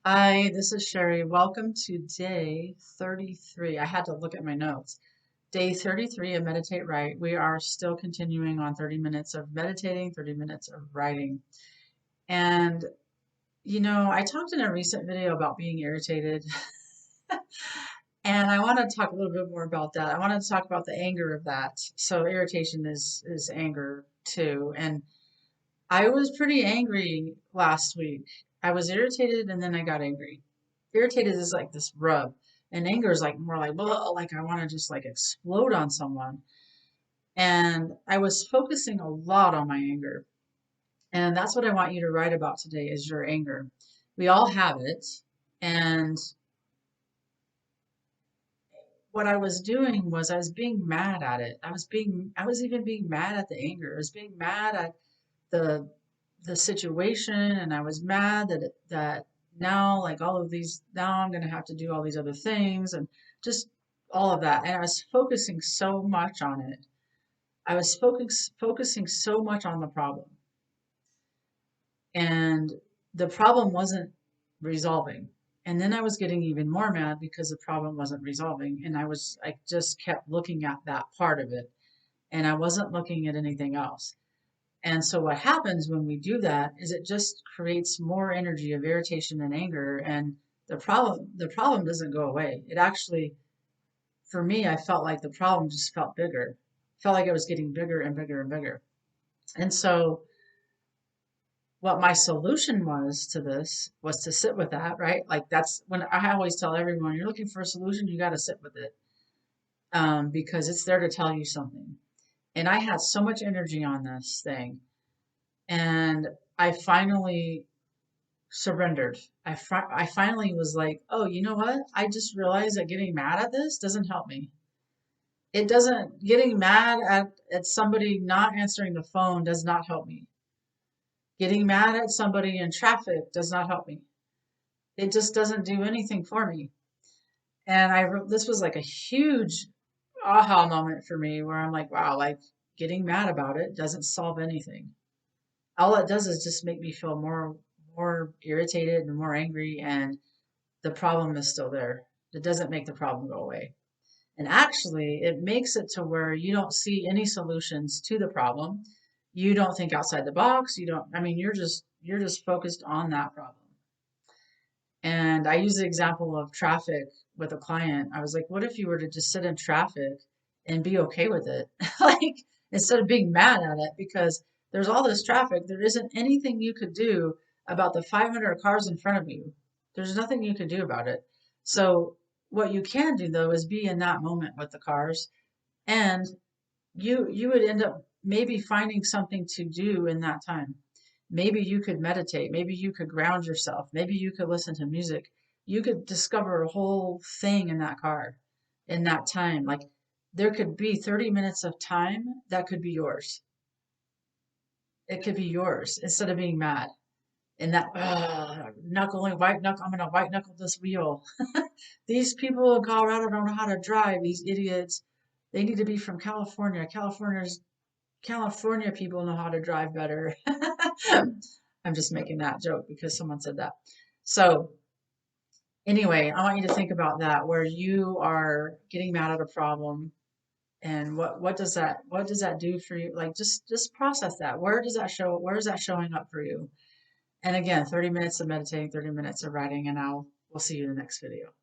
Hi, this is Sherri. Welcome to day 33. I had to look at my notes. Day 33 of Meditate Right. We are still continuing on 30 minutes of meditating, 30 minutes of writing. And, I talked in a recent video about being irritated, and I want to talk a little bit more about that. I want to talk about the anger of that. So irritation is anger too. And I was pretty angry last week. I was irritated and then I got angry. Irritated is like this rub, and anger is like more like, "Blah," like I want to just like explode on someone. And I was focusing a lot on my anger. And that's what I want you to write about today is your anger. We all have it. And what I was doing was I was being mad at it. I was even being mad at the anger. I was being mad at the the situation, and I was mad that now like all of these now I'm going to have to do all these other things and just all of that. And I was focusing so much on it. I was focusing so much on the problem, and the problem wasn't resolving. And then I was getting even more mad because the problem wasn't resolving, and I just kept looking at that part of it, and I wasn't looking at anything else. And so what happens when we do that is it just creates more energy of irritation and anger, and the problem doesn't go away. It actually, for me, I felt like the problem just felt bigger. Felt like it was getting bigger and bigger and bigger. And so what my solution was to this was to sit with that, right? Like that's when I always tell everyone, you're looking for a solution, you got to sit with it, because it's there to tell you something. And I had so much energy on this thing, and I finally surrendered. I finally was like, oh, you know what? I just realized that getting mad at this doesn't help me. It doesn't, getting mad at somebody not answering the phone does not help me. Getting mad at somebody in traffic does not help me. It just doesn't do anything for me. And this was like a huge aha moment for me where I'm like, wow, like getting mad about it doesn't solve anything. All it does is just make me feel more irritated and more angry, and the problem is still there. It doesn't make the problem go away. And actually, it makes it to where you don't see any solutions to the problem. You don't think outside the box. You don't, I mean, you're just focused on that problem. And I use the example of traffic with a client. I was like, what if you were to just sit in traffic and be okay with it? Like, instead of being mad at it because there's all this traffic, there isn't anything you could do about the 500 cars in front of you. There's nothing you can do about it. So, what you can do though is be in that moment with the cars, and you would end up maybe finding something to do in that time. Maybe you could meditate, maybe you could ground yourself, maybe you could listen to music. You could discover a whole thing in that car in that time. Like there could be 30 minutes of time that could be yours. It could be yours instead of being mad and that knuckling white knuckle. I'm gonna white knuckle this wheel. These people in Colorado don't know how to drive. These idiots. They need to be from California. California people know how to drive better. I'm just making that joke because someone said that. So, anyway, I want you to think about that where you are getting mad at a problem, and what does that do for you? Like just process that. Where is that showing up for you? And again, 30 minutes of meditating, 30 minutes of writing, and we'll see you in the next video.